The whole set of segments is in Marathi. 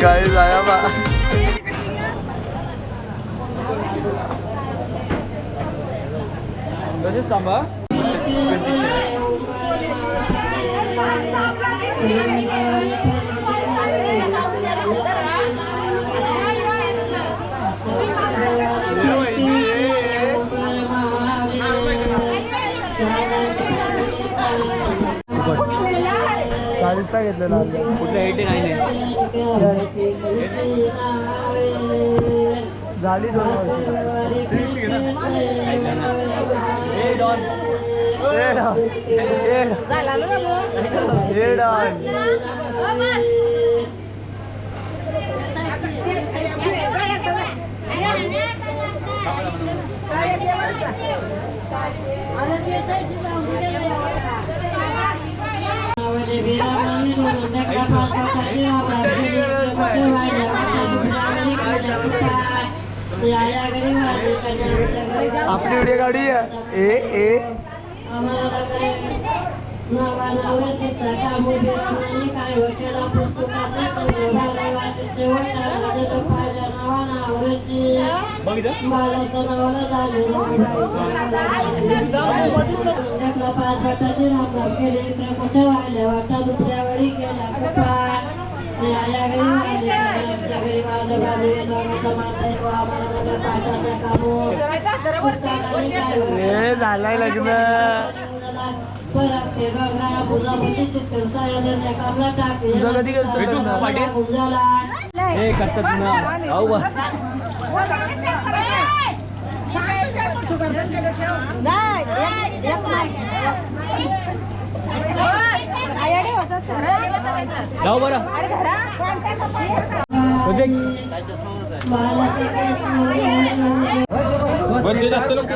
गाइस आया बा कसे सांभा साडीचा घेतलेला कुठलं 89 आहे झाली 2 वर्ष आपली व्हिडिओ गाडी आहे ए झालाय लग्न तुझं कधी करतात ना जाऊ बरं जास्त लोक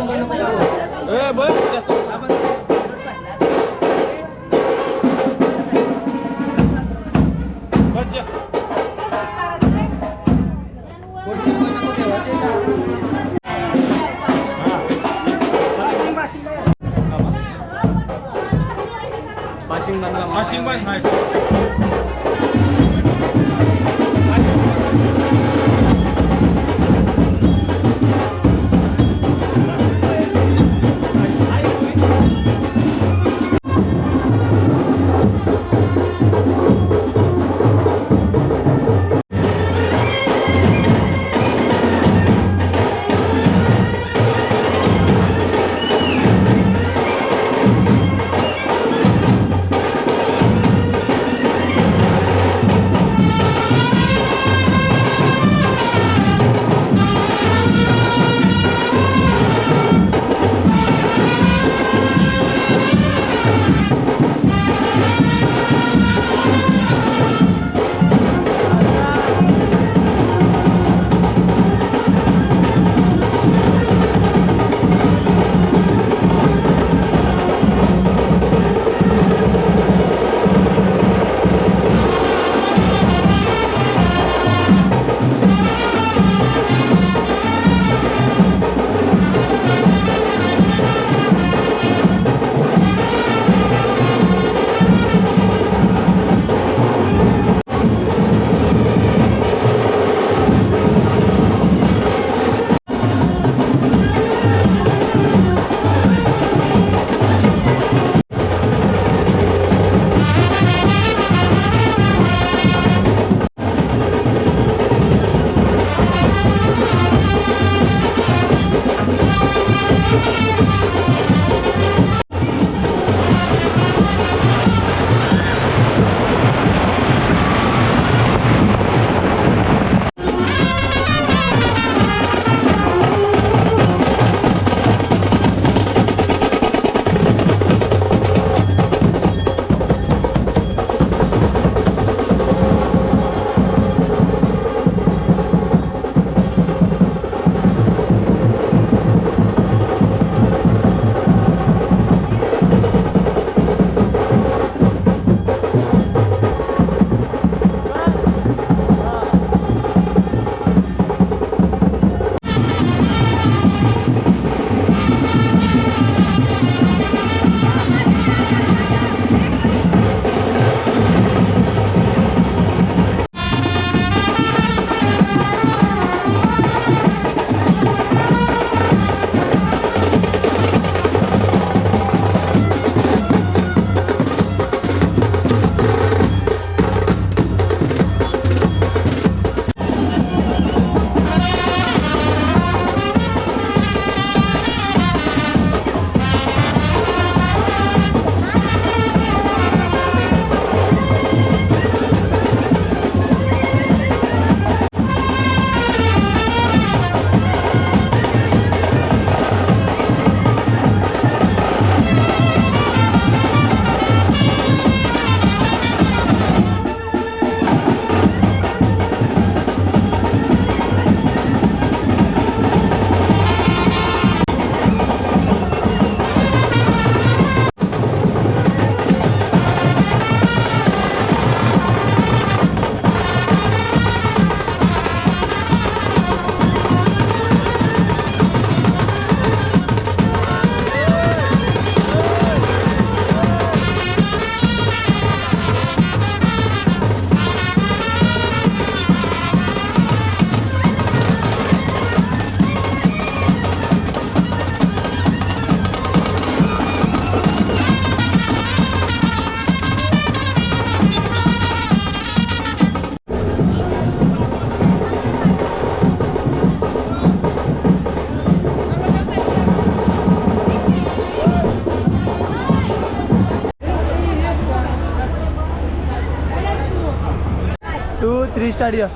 2 3 स्टार्ट या.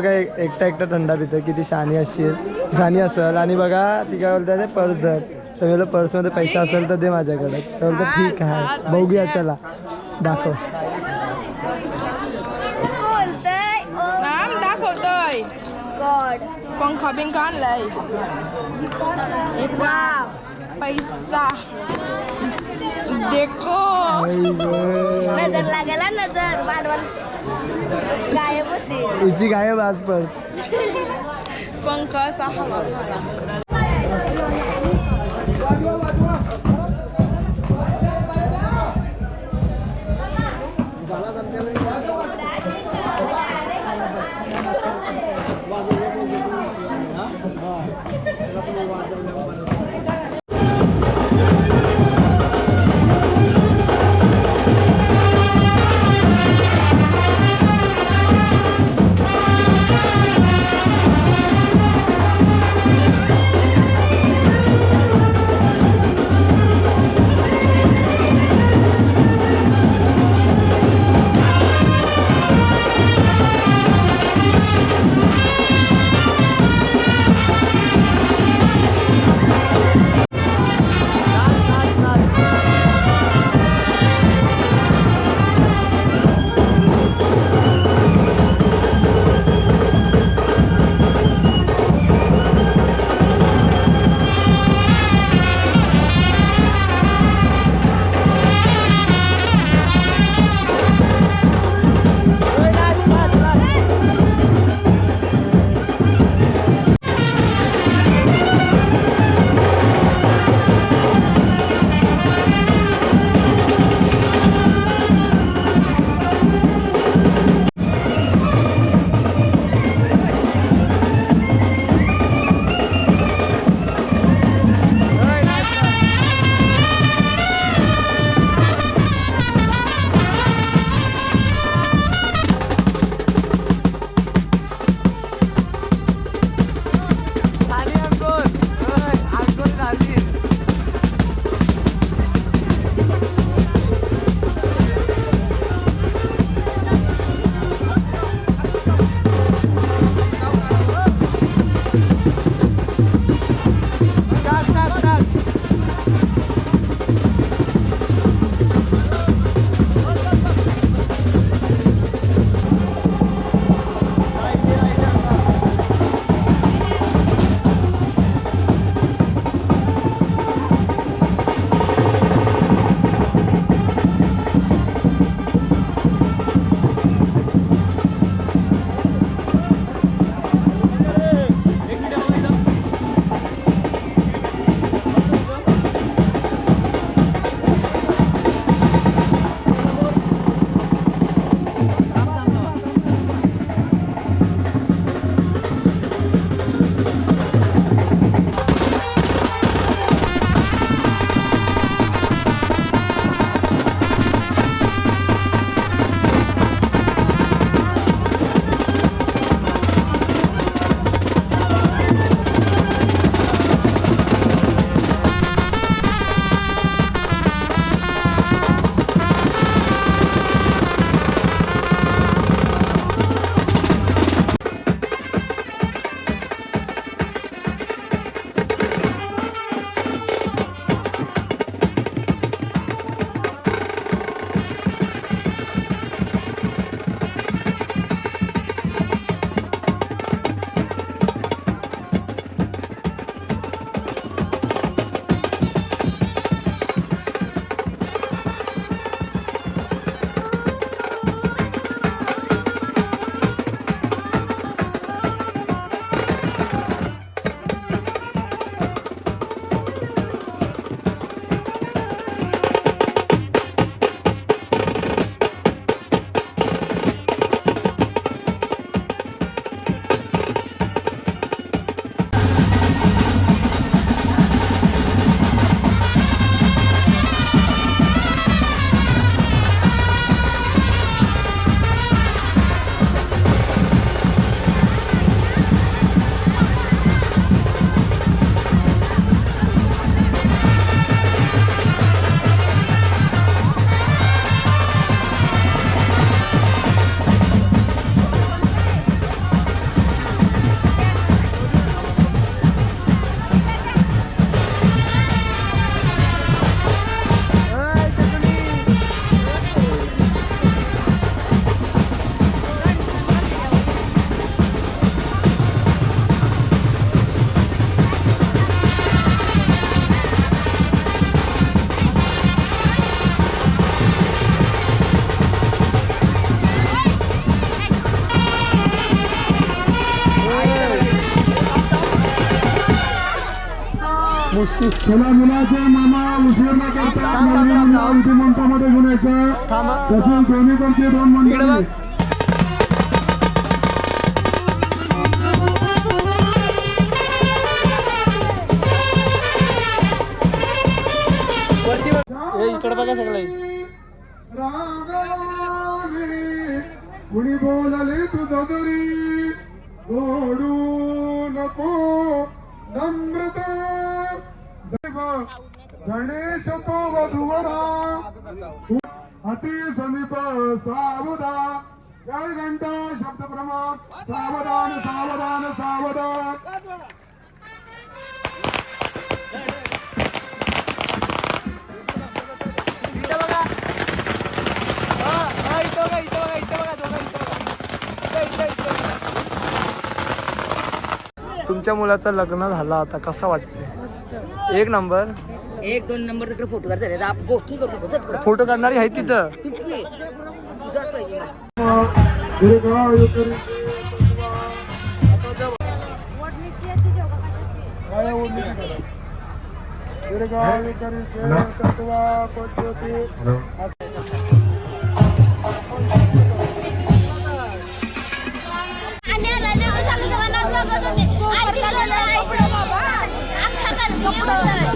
काय एकटा एकटा थंडा पितो किती शानी असेल आणि बघा ती काय बोलते पर्स धर तर मला पर्समध्ये पैसा असेल तर दे माझ्याकडे तर बोलतो ठीक आहे बघूया चला दाखव दाखवतोय पंखा बिंखा आणलाय पैसा देखो नजर लागला नजर भांडवल गायब होते हिची गायब आज पण पंख असा मावशी चला मुलाचे मामा उशीर न करता मंडपामध्ये घेऊन यायचं. थांबा तसेच दोन्हीकडचे दोन इकडे बघ. मंडळी वरती बघ. हे इकडे बघा सगळे. रागावली कुणी बोलले तुझं तरी ओढू नको नम्रता गणेश तो वधूवरा अति समीप सावधा जय घंटा शब्द प्रमाण सावधान सावधान सावधान. इथं बघा. इथं बघा, इथं बघा, इथं बघा, दोघं इथं बघा. इथं बघा. तुमच्या मुलाचं लग्न झालं आता कसं वाटतंय? एक नंबर. 1-2 नंबर तिकडे फोटो काढायचे आप गोष्टी करू शकतो. फोटो काढणारी आहे तिथं. तुझाच पाहिजे दीर्घायुकरी दीर्घायुकरी तत्वा पद्धती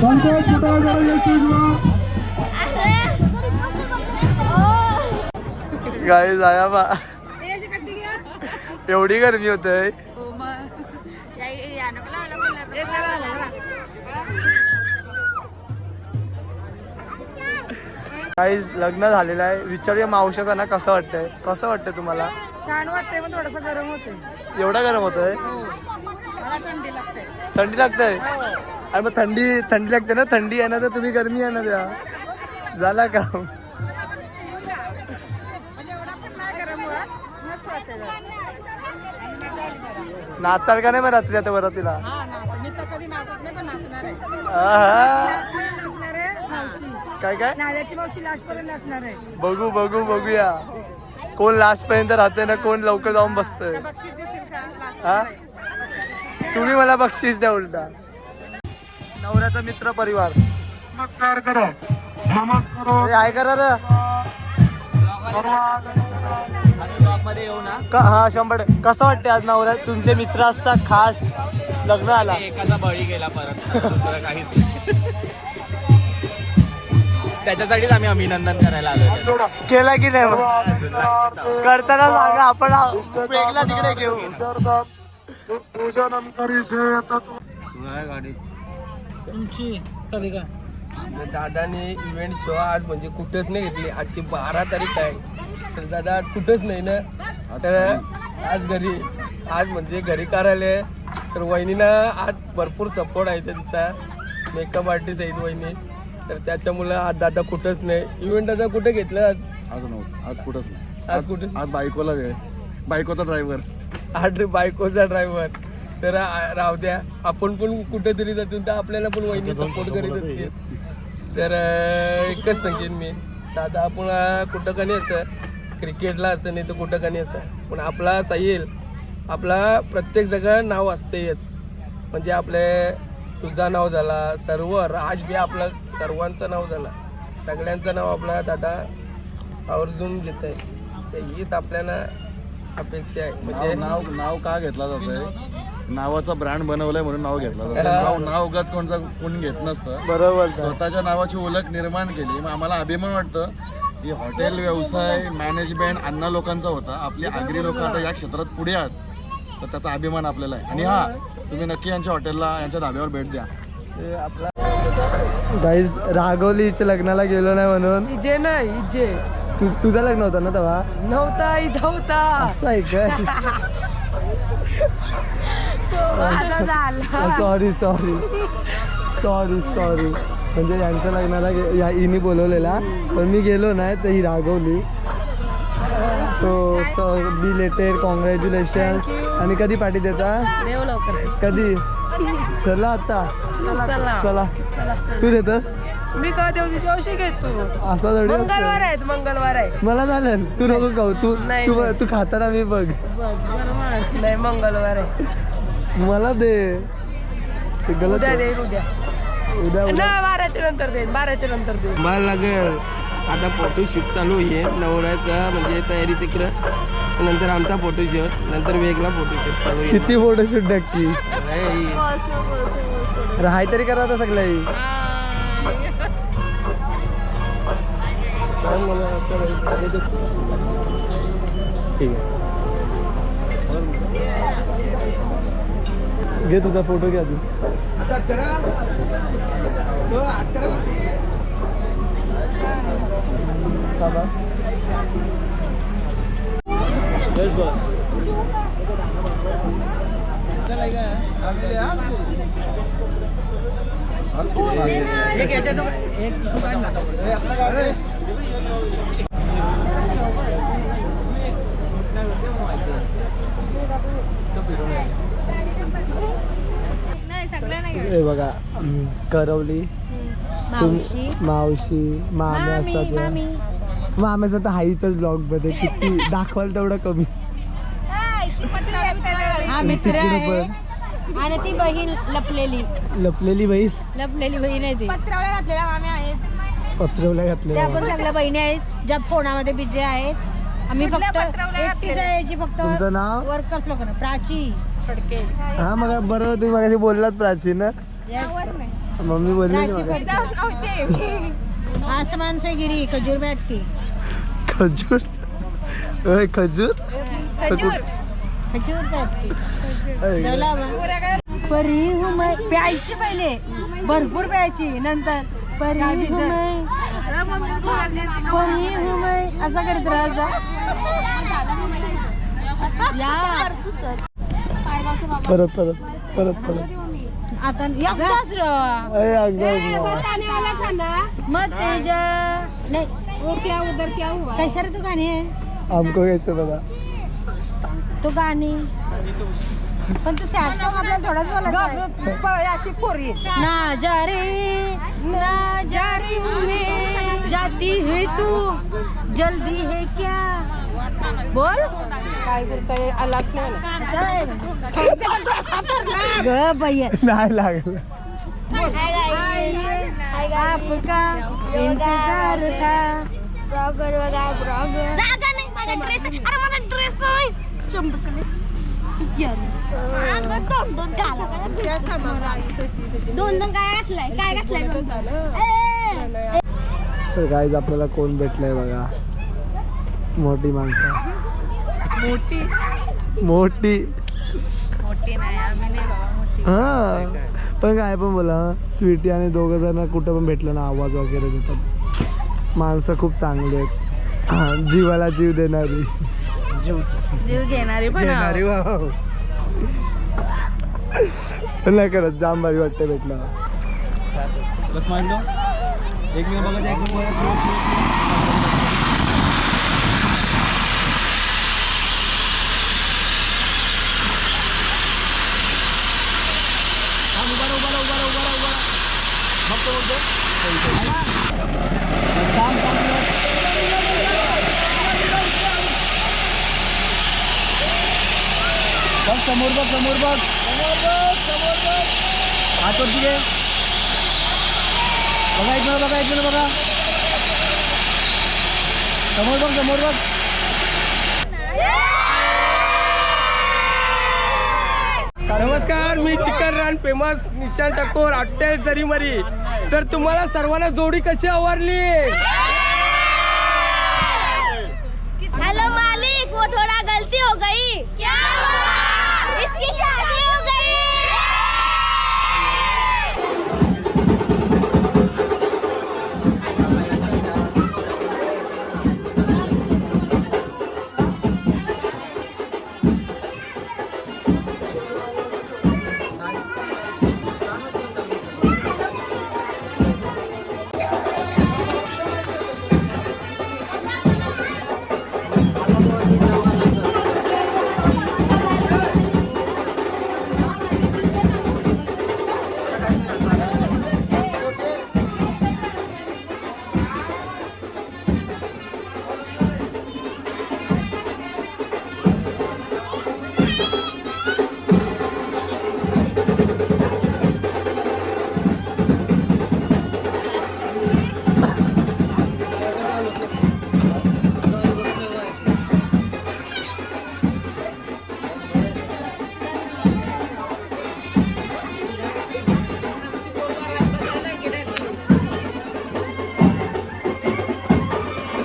संतोष फुटाळकर यशस्वी गाईज आया बा एवढी गरमी होते. गाईज लग्न झालेलं आहे. विचारूया मावशाचा ना कसं वाटतंय? कसं वाटतंय तुम्हाला? छान वाटतंय पण थोडंसं गरम होतंय. एवढा गरम होतोय? मला थंडी लागते. थंडी लागतंय? अरे मग थंडी लागते ना. थंडी आहे ना तर तुम्ही गरमी आहे ना त्या झाला का? नाचाल का नाही मग रात्री आता वरातीला? काय काय नाल्याची मावशी लास्ट पर्यंत असणार आहे. बघूया कोण लास्ट पर्यंत राहते ना कोण लवकर जाऊन बसतंय. बक्षीस देशील का लास्ट? हा तुम्ही मला बक्षीस द्या उलटा. नवऱ्याचा मित्र परिवार नमस्कार करो नमस्कार हे आहे करा रे. हा 100. कसं वाटते आज नवऱ्या तुमच्या मित्राचा खास लग्न आला? एकाचा बळी गेला परत दुसरं काहीच त्याच्यासाठीच आम्ही अभिनंदन करायला आलो. केला की नाही मग? करताना सांगा आपण वेगळा तिकडे घेऊ. पूजनम करीशे तत्व दादाने इव्हेंट शो आज म्हणजे कुठंच नाही घेतली. आजची 12 तारीख आहे तर दादा आज कुठंच नाही ना. तर आज म्हणजे घरी करायला तर वहिनीनं आज भरपूर सपोर्ट आहे त्यांचा. मेकअप आर्टिस्ट आहेत वहिनी तर त्याच्यामुळं आज दादा कुठंच नाही. इव्हेंट दादा कुठे घेतलं आज? आज नव्हतं आज कुठंच नाही. आज कुठे? आज बायकोला वेळ बायकोचा ड्रायव्हर आज बायकोचा ड्रायव्हर तर राहू द्या. आपण पण कुठेतरी जातो तर आपल्याला पण वहिनी सपोर्ट करीत असते. तर एकच सांगेन मी दादा आपण कुठं का नाही असं क्रिकेटला असं नाही तर कुठं का नाही असं पण आपला साहिल आपला प्रत्येक जागा नाव असतेच. म्हणजे आपले तुझा नाव झाला सर्व राज बी आपलं सर्वांचं नाव झालं. सगळ्यांचं नाव आपला दादा आवर्जून घेत आहे. तर हीच आपल्याला अपेक्षा आहे. म्हणजे नाव का घेतला जातोय? नावाचा ब्रँड बनवलाय म्हणून नाव घेतला जातो. नाव उगाच कोण घेत नसतं. बरोबर. स्वतःच्या नावाची ओळख निर्माण केली. मग आम्हाला अभिमान वाटतं की हॉटेल व्यवसाय मॅनेजमेंट अण्णा लोकांचा होता. आपली आगरी लोक आता या क्षेत्रात पुढे आहात तर त्याचा अभिमान आपल्याला आहे. आणि हा तुम्ही नक्की यांच्या हॉटेलला यांच्या धाब्यावर भेट द्या. गाईज राघवलीच्या लग्नाला गेलो नाही म्हणून. इजे नाही इजे तुझं लग्न होतं ना तेव्हा? नव्हता इजा होता. असं आहे काय? असं झालं. सॉरी म्हणजे यांच्या लग्नाला हिने बोलवलेला पण मी गेलो नाही तर ही रागवली. तो बिलेटेड कॉंग्रॅच्युलेशन. आणि कधी पार्टी देता? देव लवकर. कधी? चला आता चला तू देतस? मी का देऊ तुझ्या औषध घेतो. असा थोडी मंगळवार आहे मंगळवार आहे. मला झालं तू नको खाऊ. तू खाताना मी बघ. नाही मंगळवार आहे. मला दे. उद्या दे उद्या. उद्या उद्या नाही 12च्या नंतर देईन 12च्या नंतर देईन. मला लागेल आता फोटोशूट चालू आहे नवऱ्याचा म्हणजे तयारी तिकडं नंतर आमचा फोटोशूट नंतर वेगळा फोटोशूट चालू आहे किती फोटोशूट नक्की नाही. राहाय तरी करा आता सगळं काय मला असं ठीक आहे घे तुझा फोटो घ्या तू बाबा बस बस हे बघा करवली मावशी मामे असतात माम्याचं तर हाईतच ब्लॉग मध्ये किती दाखवाल तेवढं कमी तिकडे पण आणि ती बहीण लपलेली लपलेली बहीण बहीण आहे ती पत्रावळ्या घातलेल्या माम्या आहेत. पत्रवल्या त्या घातल्या पण सगळ्या बहिणी आहेत ज्या फोनामध्ये बिझी आहेत आम्ही फक्त एकटीच आहे जी फक्त तुमचं नाव वर्कर्स लोकांना प्राची फडके हा मग बरोबर तुम्ही मगाशी बोललात प्राची ना मम्मी बोलली ना मगाशी. आसमान से गिरी खजूर बैठ की खजूर ओय, खजूर खजूर बैठ की ओय, जेवला परी हूँ मैं प्यायची पहिले भरपूर प्यायची नंतर परी हूँ मैं परी हूँ मैं असं करीत राहायचा परत परत परत परत आता एकदाच र अय, अगं, मत तेजा नाही वो क्या उधर क्या हुआ? कैसा रे तू गाणी आहे हमको कैसे पता तू गाणी पण तू सॅड सॉंग आपल्याला थोडाच बोलायचं अशी पोरी ना जा रे में जाती है तू जल्दी है क्या बोल काय बोलतोय आलाच नाही ग भैया नाही लागलं आपका इंतजार था ब्लॉगर वगैरह ब्लॉगर जागा नाही माझा ड्रेस. अरे माझा ड्रेस आहे. चमकले. दोन दोन काय घातलंय तर गाईज आपल्याला कोण भेटलंय बघा मोठी माणसं मोठी मोठी मोठी नाही आम्ही नाही बाबा मोठी हा पण काय पण बोला स्वीटी आणि दोघं जण कुठं पण भेटलं ना आवाज वगैरे देतात माणसं खूप चांगली आहेत हा, जीवाला जीव देणारी जीव घेणारी पण पण नाही करत जाम भारी वाटते भेटलं बस मान लो एक मिनिट बघा एक मिनिट समोर बघ समोर बघ हात वरती घे बघा एक मिनिट बघा समोर बघ नमस्कार मी चिकन रान फेमस निशान ठाकूर हॉटेल जरीमरी तर तुम्हाला सर्वांना जोडी कशी आवडली हेलो मालिक वो थोड़ा गलती हो गई क्या इसकी शादी हो गई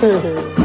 ए,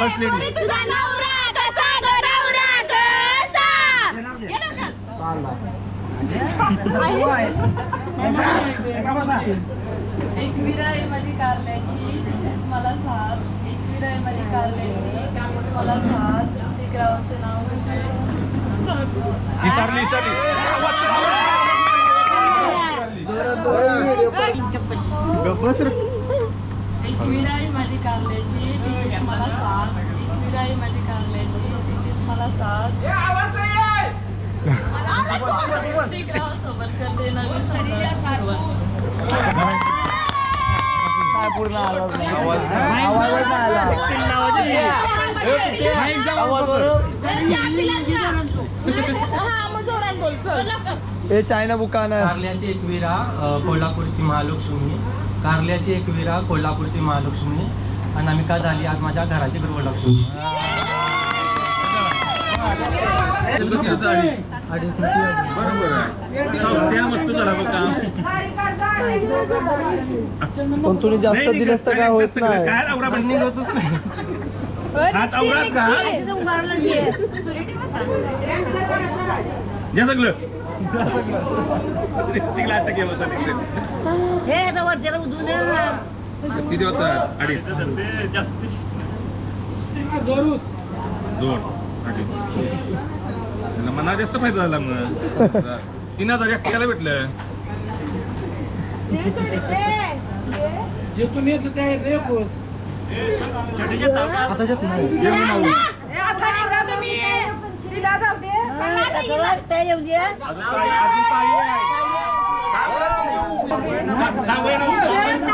तुझा नवरा कसा ग नवरा कसा एकविरा आहे माझी कारल्याची तिचीच मला साथ एकविरा आहे माझी कारल्याची तिचीच मला साथ ते गावाचे नाव एकविरा आहे माझी कारल्याची तिचीच मला साथ एकविरा आहे माझी कारल्याची तिचीच मला साथ ते गावासोबत करते नवीन सुरुवात काय पूर्ण आवाज नाही. आवाजच नाही आला. हे चायना बुकान कारल्याची एक विरा कोल्हापूरची महालक्ष्मी कारल्याची एक विरा कोल्हापूरची महालक्ष्मी आणि आम्ही का झाली आज माझ्या घराची गृहलक्ष्मी. पण तुम्ही जास्त दिलंस तर काय होत नाही. मला जास्त फायदा झाला मग 3000 एकट्याला भेटलं.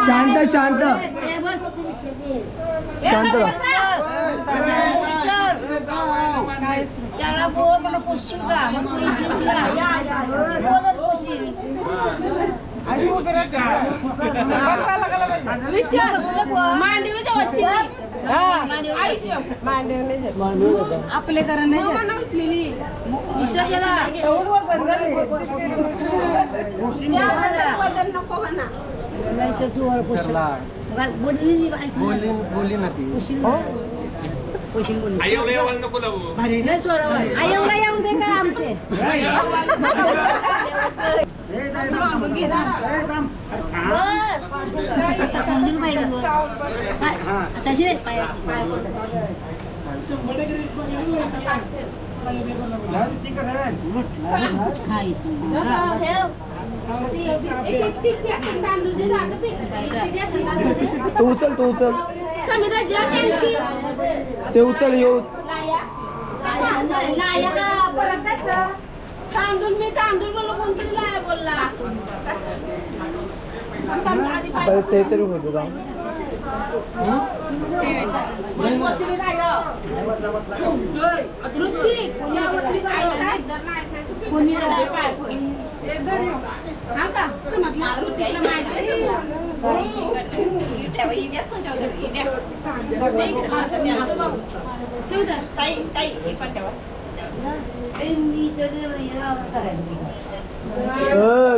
शांत शांत शांत त्याला बोल मला पोषण का आपले करण बोलली ना ती येऊन दे का आमचे मंदिर पाहिजे तशी तू उचल तू उचल समिधा जय ते उचल येऊ तांदूळ मी तांदूळ बोललो कोणतरी लाया बोलला ते तरी होतो का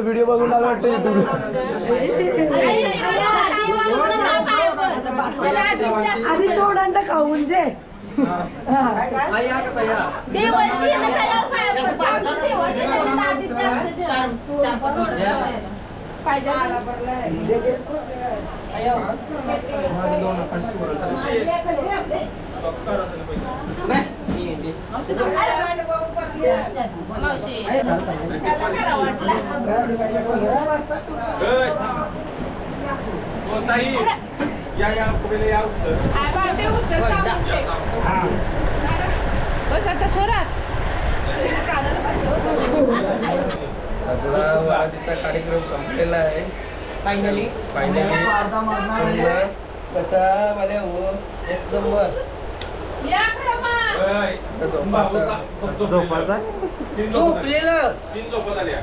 व्हिडिओ बघून आला वाटतं युट्यूब आधी तोडांड खाऊन जे सगळा वाढीचा कार्यक्रम संपलेला आहे. फायनली कसा मला एक नंबर झोपायचा 3 झोपत आल्या